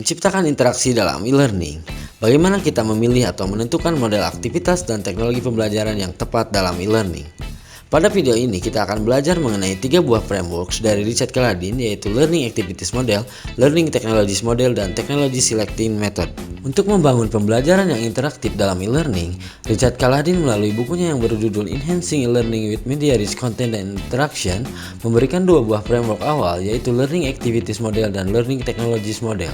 Menciptakan interaksi dalam e-learning. Bagaimana kita memilih atau menentukan model aktivitas dan teknologi pembelajaran yang tepat dalam e-learning? Pada video ini kita akan belajar mengenai 3 buah frameworks dari Richard Caladin, yaitu Learning Activities Model, Learning Technologies Model, dan Technology Selecting Method. Untuk membangun pembelajaran yang interaktif dalam e-learning, Richard Caladin melalui bukunya yang berjudul Enhancing E-Learning with Media-Rich Content and Interaction memberikan 2 buah framework awal, yaitu Learning Activities Model dan Learning Technologies Model.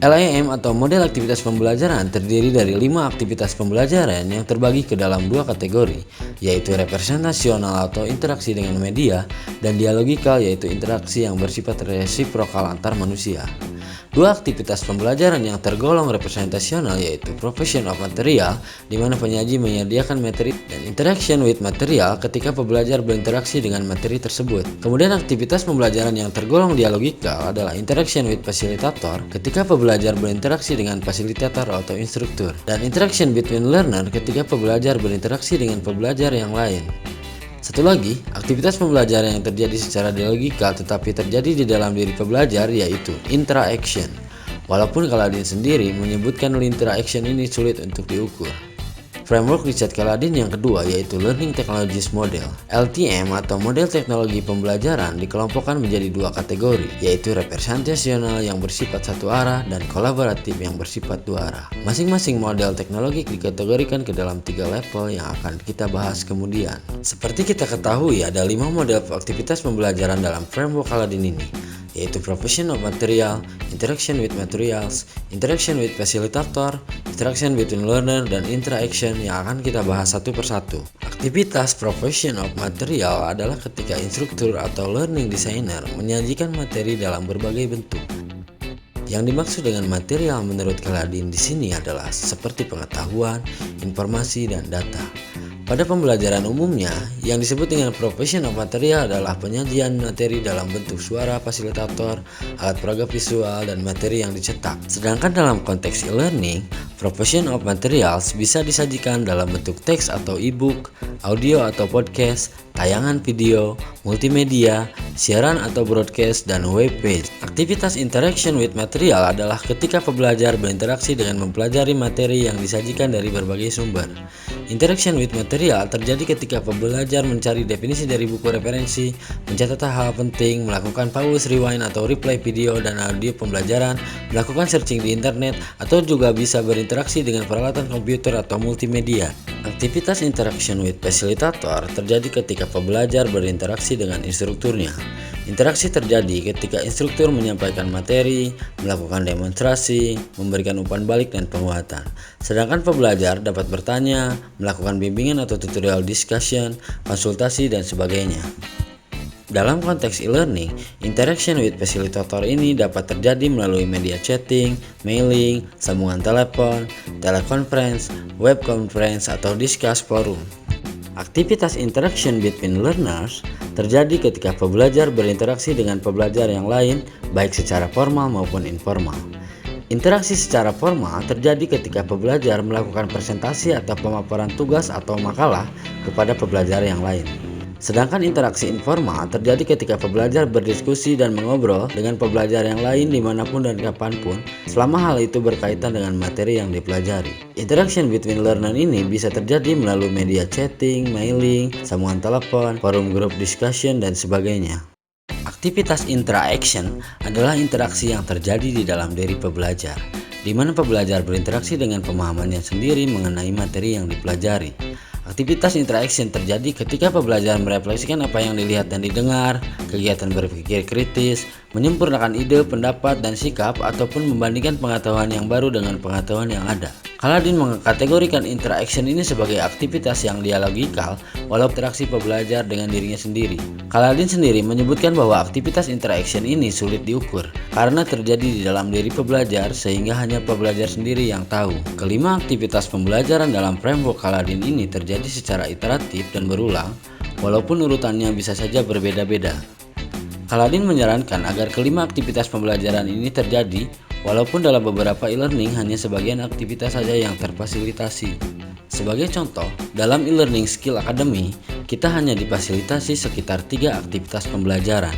LAM atau model aktivitas pembelajaran terdiri dari 5 aktivitas pembelajaran yang terbagi ke dalam 2 kategori, yaitu representasional atau interaksi dengan media, dan dialogikal yaitu interaksi yang bersifat resiprokal antar manusia. 2 aktivitas pembelajaran yang tergolong representasional yaitu provision of material, di mana penyaji menyediakan materi, dan interaction with material ketika pembelajar berinteraksi dengan materi tersebut. Kemudian aktivitas pembelajaran yang tergolong dialogikal adalah interaction with facilitator ketika pembelajar berinteraksi dengan fasilitator atau instruktur, dan interaction between learner ketika pembelajar berinteraksi dengan pembelajar yang lain. Satu lagi, aktivitas pembelajaran yang terjadi secara dialogikal tetapi terjadi di dalam diri pembelajar yaitu interaction. Walaupun Caladin sendiri menyebutkan interaction ini sulit untuk diukur. Framework Richard Caladin yang kedua yaitu Learning Technologies Model. LTM atau model teknologi pembelajaran dikelompokkan menjadi 2 kategori, yaitu representasional yang bersifat satu arah dan kolaboratif yang bersifat 2 arah. Masing-masing model teknologi dikategorikan ke dalam 3 level yang akan kita bahas kemudian. Seperti kita ketahui, ada 5 model aktivitas pembelajaran dalam framework Caladin ini, yaitu provision of material, interaction with materials, interaction with facilitator, interaction between learner, dan interaction yang akan kita bahas satu persatu. Aktivitas provision of material adalah ketika instruktur atau learning designer menyajikan materi dalam berbagai bentuk. Yang dimaksud dengan material menurut Caladin di sini adalah seperti pengetahuan, informasi, dan data. Pada pembelajaran umumnya, yang disebut dengan provision of material adalah penyajian materi dalam bentuk suara fasilitator, alat peraga visual, dan materi yang dicetak. Sedangkan dalam konteks e-learning, provision of materials bisa disajikan dalam bentuk teks atau e-book, audio atau podcast, tayangan video, multimedia, siaran atau broadcast, dan web page. Aktivitas interaction with material adalah ketika pembelajar berinteraksi dengan mempelajari materi yang disajikan dari berbagai sumber. Interaction with material terjadi ketika pembelajar mencari definisi dari buku referensi, mencatat hal penting, melakukan pause, rewind, atau replay video dan audio pembelajaran, melakukan searching di internet, atau juga bisa berinteraksi dengan peralatan komputer atau multimedia. Aktivitas interaction with facilitator terjadi ketika pembelajar berinteraksi dengan instrukturnya. Interaksi terjadi ketika instruktur menyampaikan materi, melakukan demonstrasi, memberikan umpan balik, dan penguatan. Sedangkan pembelajar dapat bertanya, melakukan bimbingan atau tutorial discussion, konsultasi, dan sebagainya. Dalam konteks e-learning, interaction with facilitator ini dapat terjadi melalui media chatting, mailing, sambungan telepon, teleconference, web conference, atau discuss forum. Aktivitas interaction between learners terjadi ketika pembelajar berinteraksi dengan pembelajar yang lain, baik secara formal maupun informal. Interaksi secara formal terjadi ketika pembelajar melakukan presentasi atau pemaparan tugas atau makalah kepada pembelajar yang lain. Sedangkan interaksi informal terjadi ketika pembelajar berdiskusi dan mengobrol dengan pembelajar yang lain dimanapun dan kapanpun, selama hal itu berkaitan dengan materi yang dipelajari. Interaction between learner ini bisa terjadi melalui media chatting, mailing, sambungan telepon, forum group discussion, dan sebagainya. Aktivitas interaction adalah interaksi yang terjadi di dalam diri pembelajar, di mana pembelajar berinteraksi dengan pemahamannya sendiri mengenai materi yang dipelajari. Aktivitas interaction terjadi ketika pembelajar merefleksikan apa yang dilihat dan didengar, kegiatan berpikir kritis, menyempurnakan ide, pendapat, dan sikap, ataupun membandingkan pengetahuan yang baru dengan pengetahuan yang ada. Caladin mengkategorikan interaction ini sebagai aktivitas yang dialogikal walau interaksi pembelajar dengan dirinya sendiri. Caladin sendiri menyebutkan bahwa aktivitas interaction ini sulit diukur karena terjadi di dalam diri pembelajar sehingga hanya pembelajar sendiri yang tahu. Kelima aktivitas pembelajaran dalam framework Caladin ini terjadi secara iteratif dan berulang, walaupun urutannya bisa saja berbeda-beda. Caladin menyarankan agar kelima aktivitas pembelajaran ini terjadi, walaupun dalam beberapa e-learning hanya sebagian aktivitas saja yang terfasilitasi. Sebagai contoh, dalam e-learning skill academy, kita hanya difasilitasi sekitar 3 aktivitas pembelajaran,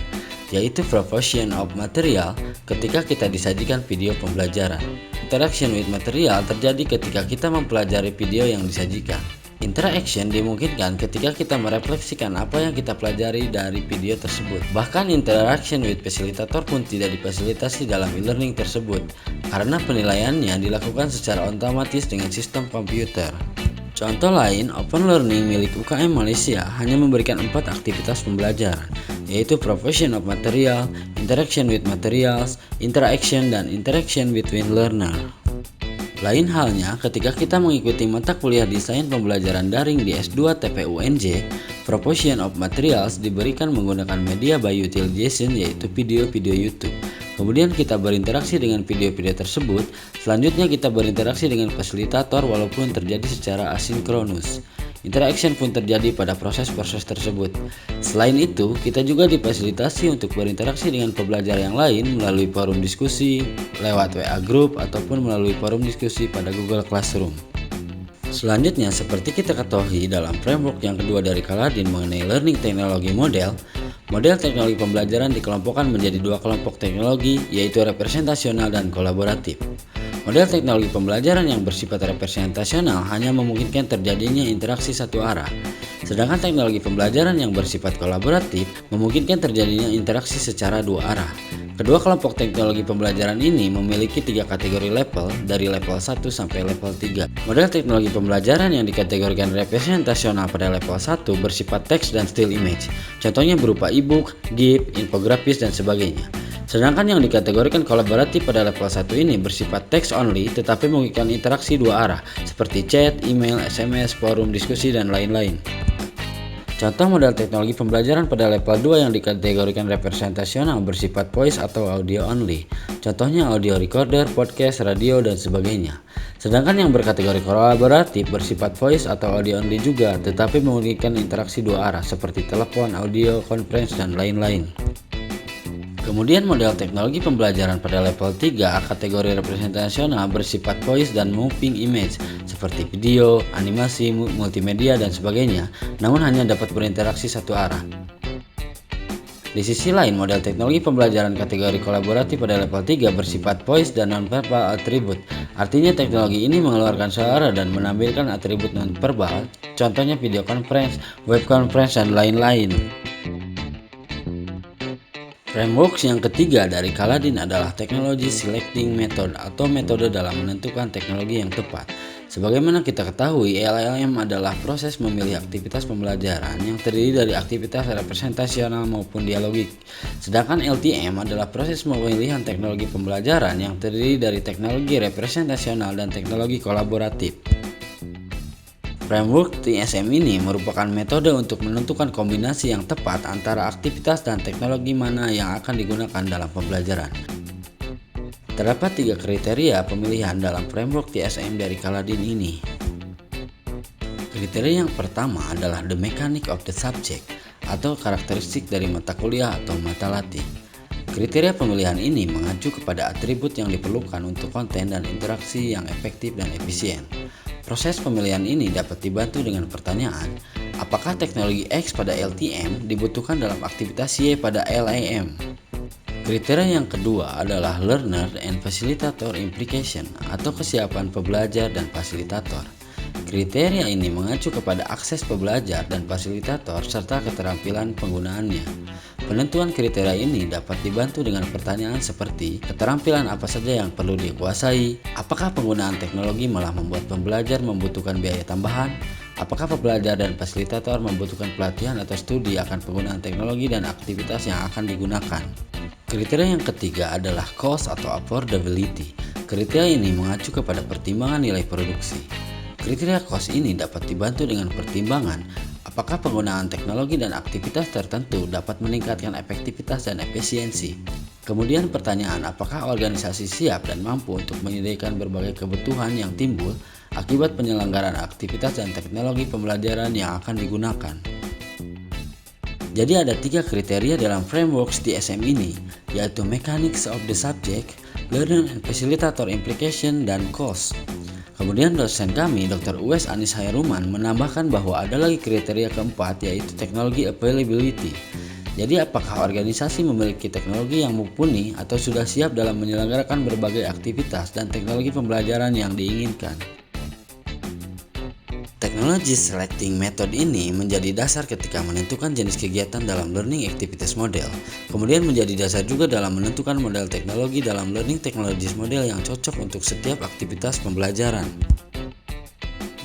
yaitu provision of material ketika kita disajikan video pembelajaran. Interaction with material terjadi ketika kita mempelajari video yang disajikan. Interaction dimungkinkan ketika kita merefleksikan apa yang kita pelajari dari video tersebut. Bahkan interaction with facilitator pun tidak difasilitasi dalam e-learning tersebut, karena penilaiannya dilakukan secara otomatis dengan sistem komputer. Contoh lain, Open Learning milik UKM Malaysia hanya memberikan 4 aktivitas pembelajaran, yaitu provision of material, interaction with materials, interaction, dan interaction between learner. Lain halnya ketika kita mengikuti mata kuliah desain pembelajaran daring di S2 TPUNJ, provision of materials diberikan menggunakan media by utilization, yaitu video-video YouTube. Kemudian kita berinteraksi dengan video-video tersebut. Selanjutnya kita berinteraksi dengan fasilitator walaupun terjadi secara asinkronus. Interaction pun terjadi pada proses-proses tersebut. Selain itu, kita juga difasilitasi untuk berinteraksi dengan pembelajar yang lain melalui forum diskusi, lewat WA Group, ataupun melalui forum diskusi pada Google Classroom. Selanjutnya, seperti kita ketahui dalam framework yang kedua dari Kaladin mengenai learning teknologi model teknologi pembelajaran dikelompokkan menjadi 2 kelompok teknologi, yaitu representasional dan kolaboratif. Model teknologi pembelajaran yang bersifat representasional hanya memungkinkan terjadinya interaksi satu arah, sedangkan teknologi pembelajaran yang bersifat kolaboratif memungkinkan terjadinya interaksi secara 2 arah. Kedua kelompok teknologi pembelajaran ini memiliki 3 kategori level, dari level 1 sampai level 3. Model teknologi pembelajaran yang dikategorikan representasional pada level 1 bersifat teks dan still image, contohnya berupa e-book, GIF, infografis, dan sebagainya. Sedangkan yang dikategorikan kolaboratif pada level 1 ini bersifat text only tetapi memungkinkan interaksi 2 arah, seperti chat, email, SMS, forum diskusi, dan lain-lain. Contoh model teknologi pembelajaran pada level 2 yang dikategorikan representasional bersifat voice atau audio only. Contohnya audio recorder, podcast, radio, dan sebagainya. Sedangkan yang berkategori kolaboratif bersifat voice atau audio only juga, tetapi memungkinkan interaksi 2 arah seperti telepon, audio, conference, dan lain-lain. Kemudian model teknologi pembelajaran pada level 3 kategori representasional bersifat voice dan moving image seperti video, animasi, multimedia, dan sebagainya, namun hanya dapat berinteraksi satu arah. Di sisi lain, model teknologi pembelajaran kategori kolaboratif pada level 3 bersifat voice dan non-verbal attribute. Artinya teknologi ini mengeluarkan suara dan menampilkan atribut non-verbal, contohnya video conference, web conference, dan lain-lain. Framework yang ketiga dari Kaladin adalah Technology Selecting Method atau metode dalam menentukan teknologi yang tepat. Sebagaimana kita ketahui, LLM adalah proses memilih aktivitas pembelajaran yang terdiri dari aktivitas representasional maupun dialogik. Sedangkan LTM adalah proses pemilihan teknologi pembelajaran yang terdiri dari teknologi representasional dan teknologi kolaboratif. Framework TSM ini merupakan metode untuk menentukan kombinasi yang tepat antara aktivitas dan teknologi mana yang akan digunakan dalam pembelajaran. Terdapat 3 kriteria pemilihan dalam framework TSM dari Kaladin ini. Kriteria yang pertama adalah the mechanic of the subject atau karakteristik dari mata kuliah atau mata latih. Kriteria pemilihan ini mengacu kepada atribut yang diperlukan untuk konten dan interaksi yang efektif dan efisien. Proses pemilihan ini dapat dibantu dengan pertanyaan, apakah teknologi X pada LTM dibutuhkan dalam aktivitas Y pada LAM? Kriteria yang kedua adalah learner and facilitator implication atau kesiapan pembelajar dan fasilitator. Kriteria ini mengacu kepada akses pembelajar dan fasilitator serta keterampilan penggunaannya. Penentuan kriteria ini dapat dibantu dengan pertanyaan seperti keterampilan apa saja yang perlu dikuasai, apakah penggunaan teknologi malah membuat pembelajar membutuhkan biaya tambahan, apakah pembelajar dan fasilitator membutuhkan pelatihan atau studi akan penggunaan teknologi dan aktivitas yang akan digunakan. Kriteria yang ketiga adalah cost atau affordability. Kriteria ini mengacu kepada pertimbangan nilai produksi. Kriteria cost ini dapat dibantu dengan pertimbangan apakah penggunaan teknologi dan aktivitas tertentu dapat meningkatkan efektivitas dan efisiensi. Kemudian pertanyaan apakah organisasi siap dan mampu untuk menyediakan berbagai kebutuhan yang timbul akibat penyelenggaraan aktivitas dan teknologi pembelajaran yang akan digunakan. Jadi ada 3 kriteria dalam framework TSM ini, yaitu mechanics of the subject, learner and facilitator implication, dan cost. Kemudian dosen kami, Dr. Uwais Anis Hairuman, menambahkan bahwa ada lagi kriteria keempat, yaitu technology availability. Jadi apakah organisasi memiliki teknologi yang mumpuni atau sudah siap dalam menyelenggarakan berbagai aktivitas dan teknologi pembelajaran yang diinginkan? Technology Selecting Method ini menjadi dasar ketika menentukan jenis kegiatan dalam Learning Activities Model. Kemudian menjadi dasar juga dalam menentukan model teknologi dalam Learning Technologies Model yang cocok untuk setiap aktivitas pembelajaran.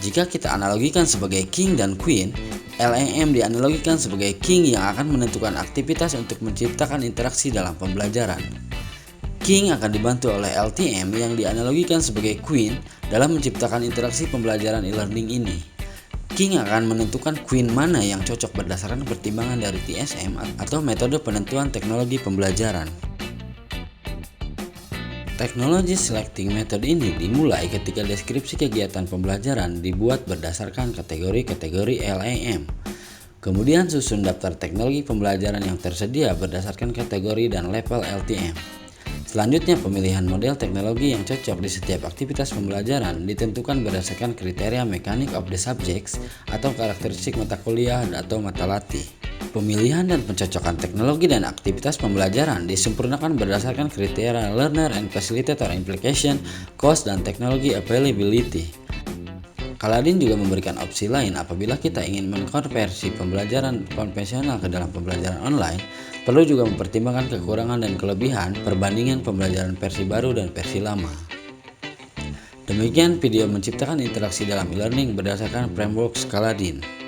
Jika kita analogikan sebagai king dan queen, LAM dianalogikan sebagai king yang akan menentukan aktivitas untuk menciptakan interaksi dalam pembelajaran. King akan dibantu oleh LTM yang dianalogikan sebagai queen dalam menciptakan interaksi pembelajaran e-learning ini. King akan menentukan queen mana yang cocok berdasarkan pertimbangan dari TSM atau metode penentuan teknologi pembelajaran. Technology Selecting Method ini dimulai ketika deskripsi kegiatan pembelajaran dibuat berdasarkan kategori-kategori LAM. Kemudian susun daftar teknologi pembelajaran yang tersedia berdasarkan kategori dan level LTM. Selanjutnya pemilihan model teknologi yang cocok di setiap aktivitas pembelajaran ditentukan berdasarkan kriteria mechanic of the subjects atau karakteristik mata kuliah atau mata latih. Pemilihan dan pencocokan teknologi dan aktivitas pembelajaran disempurnakan berdasarkan kriteria learner and facilitator implication, cost, dan teknologi availability. Kaladin juga memberikan opsi lain apabila kita ingin mengkonversi pembelajaran konvensional ke dalam pembelajaran online, perlu juga mempertimbangkan kekurangan dan kelebihan perbandingan pembelajaran versi baru dan versi lama. Demikian video menciptakan interaksi dalam e-learning berdasarkan framework Kaladin.